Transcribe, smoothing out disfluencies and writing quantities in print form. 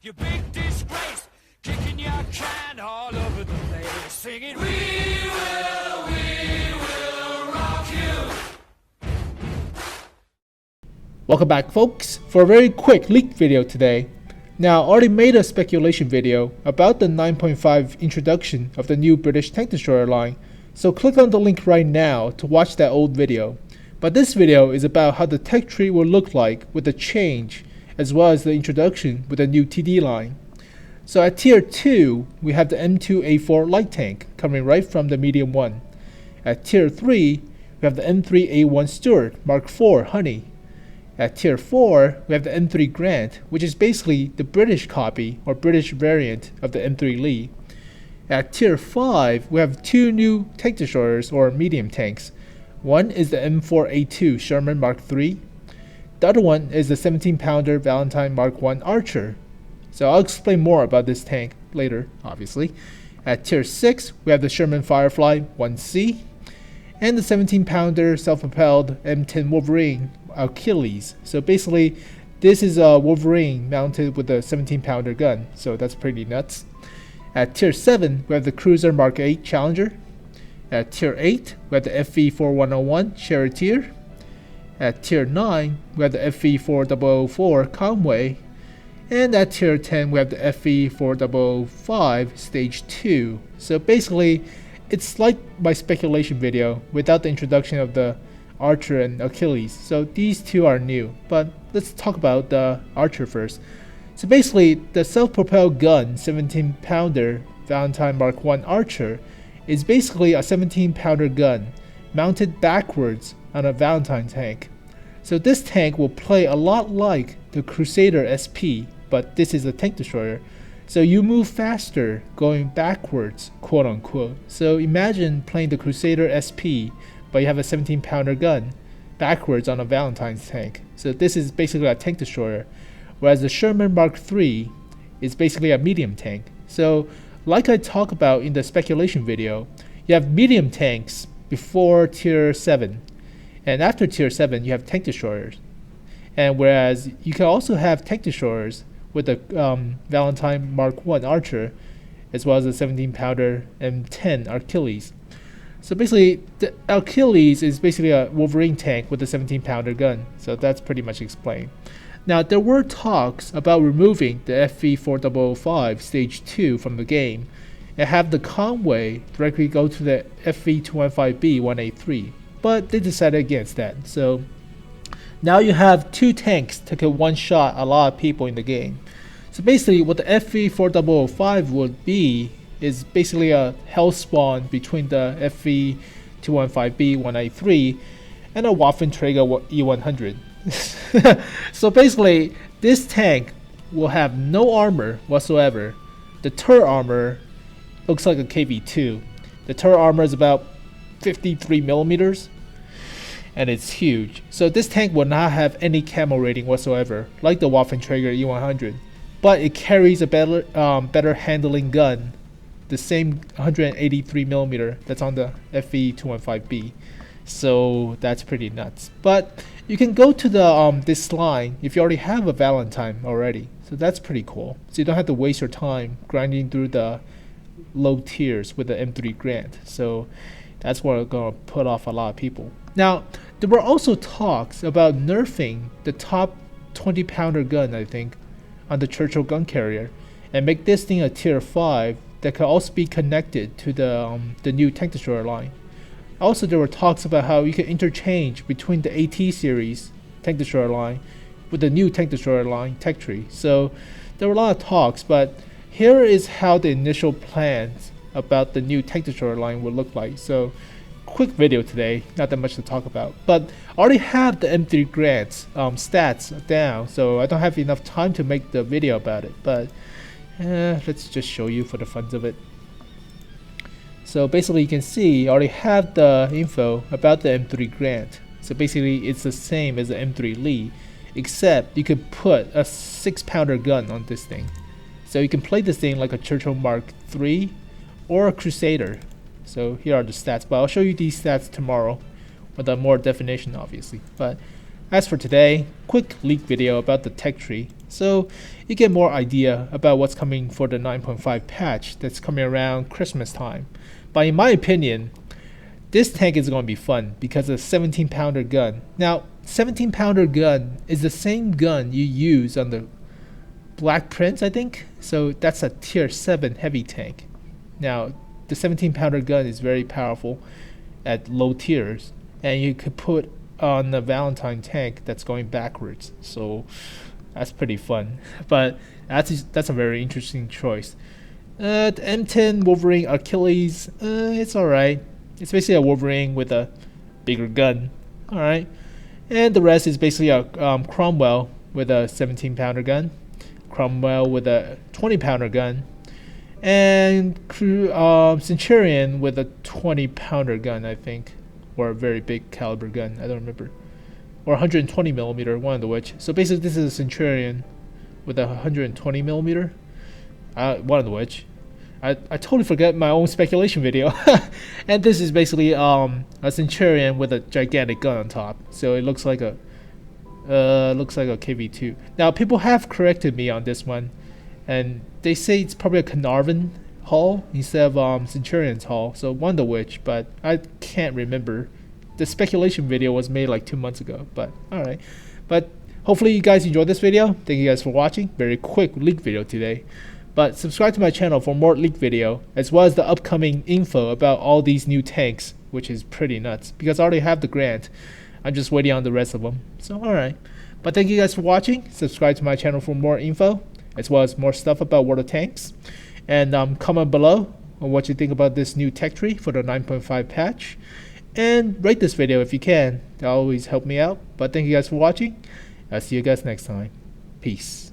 You big disgrace, kicking your can all over the place, singing, we will rock you. Welcome back, folks, for a very quick leak video today. Now, I already made a speculation video about the 9.5 introduction of the new British tank destroyer line, so click on the link right now to watch that old video. But this video is about how the tech tree will look like with the change, as well as the introduction with the new TD line. So at tier 2, we have the M2A4 light tank coming right from the medium 1. At tier 3, we have the M3A1 Stuart Mark IV Honey. At tier 4, we have the M3 Grant, which is basically the British copy or British variant of the M3 Lee. At tier 5, we have two new tank destroyers or medium tanks. One is the M4A2 Sherman Mark III. The other one is the 17-pounder Valentine Mark I Archer. So I'll explain more about this tank later, obviously. At tier 6, we have the Sherman Firefly 1C and the 17-pounder self-propelled M10 Wolverine Achilles. So basically, this is a Wolverine mounted with a 17-pounder gun, so that's pretty nuts. At tier 7, we have the Cruiser Mark 8 Challenger. At tier 8, we have the FV4101 Charioteer. At tier 9, we have the FV4004 Conway. And at tier 10, we have the FV4005 Stage 2. So basically, it's like my speculation video without the introduction of the Archer and Achilles. So these two are new, but let's talk about the Archer first. So basically, the self-propelled gun 17-pounder Valentine Mark I Archer is basically a 17-pounder gun mounted backwards on a Valentine tank. So this tank will play a lot like the Crusader SP, but this is a tank destroyer. So you move faster going backwards, quote unquote. So imagine playing the Crusader SP, but you have a 17-pounder gun backwards on a Valentine's tank. So this is basically a tank destroyer, whereas the Sherman Mark III is basically a medium tank. So like I talked about in the speculation video, you have medium tanks before tier 7, and after tier 7 you have tank destroyers. And whereas you can also have tank destroyers with the Valentine Mark I Archer, as well as the 17-pounder M10 Achilles. So basically, the Achilles is basically a Wolverine tank with a 17-pounder gun. So that's pretty much explained. Now, there were talks about removing the FV4005 Stage 2 from the game and have the Conway directly go to the FV215B 1A3, but they decided against that. So now you have two tanks that can one-shot a lot of people in the game. So basically, what the FV4005 would be is basically a hell spawn between the FV215B 1A3 and a Waffenträger E100. So basically, this tank will have no armor whatsoever. The turret armor looks like a KV2. The turret armor is about 53 millimeters, and it's huge. So this tank will not have any camo rating whatsoever, like the Waffenträger E100, but it carries a better handling gun, the same 183 millimeter that's on the FV215B. So that's pretty nuts. But you can go to the this line if you already have a Valentine already. So that's pretty cool. So you don't have to waste your time grinding through the low tiers with the M3 Grant. So that's what's gonna put off a lot of people. Now, there were also talks about nerfing the top 20-pounder gun, I think, on the Churchill gun carrier, and make this thing a tier 5 that can also be connected to the new tank destroyer line. Also, there were talks about how you can interchange between the AT series tank destroyer line with the new tank destroyer line tech tree. So there were a lot of talks, but here is how the initial plans about the new tank destroyer line would look like. So quick video today, not that much to talk about, but I already have the M3 Grant's stats down, so I don't have enough time to make the video about it, but let's just show you for the fun of it. So basically, you can see I already have the info about the M3 Grant. So basically, it's the same as the M3 Lee, except you could put a 6-pounder gun on this thing. So you can play this thing like a Churchill Mark III or a Crusader. So here are the stats, but I'll show you these stats tomorrow with a more definition, obviously. But As for today, quick leak video about the tech tree, so you get more idea about what's coming for the 9.5 patch that's coming around Christmas time. But in my opinion, this tank is going to be fun because of 17-pounder gun. Now, 17-pounder gun is the same gun you use on the Black Prince, I think. So that's a tier 7 heavy tank. Now, the 17-pounder gun is very powerful at low tiers, and you could put on the Valentine tank that's going backwards. So that's pretty fun. But that's a very interesting choice. The M10 Wolverine Achilles, it's alright. It's basically a Wolverine with a bigger gun. Alright. And the rest is basically a Cromwell with a 17-pounder gun, Cromwell with a 20-pounder gun, and Centurion with a 20-pounder gun, I think, or a very big caliber gun. I don't remember, or 120 millimeter, one of the which. So basically, this is a Centurion with a 120 millimeter, one of the which. I totally forget my own speculation video. And this is basically a Centurion with a gigantic gun on top. So it looks like a KV2. Now people have corrected me on this one, and they say it's probably a Carnarvon hull instead of Centurion's hull. So one of which, but I can't remember. The speculation video was made like 2 months ago. But alright. But hopefully you guys enjoyed this video. Thank you guys for watching. Very quick leak video today. But subscribe to my channel for more leak video, as well as the upcoming info about all these new tanks, which is pretty nuts, because I already have the grant. I'm just waiting on the rest of them. So alright. But thank you guys for watching. Subscribe to my channel for more info, as well as more stuff about World of Tanks. And comment below on what you think about this new tech tree for the 9.5 patch. And rate this video if you can. That always help me out. But thank you guys for watching. I'll see you guys next time. Peace.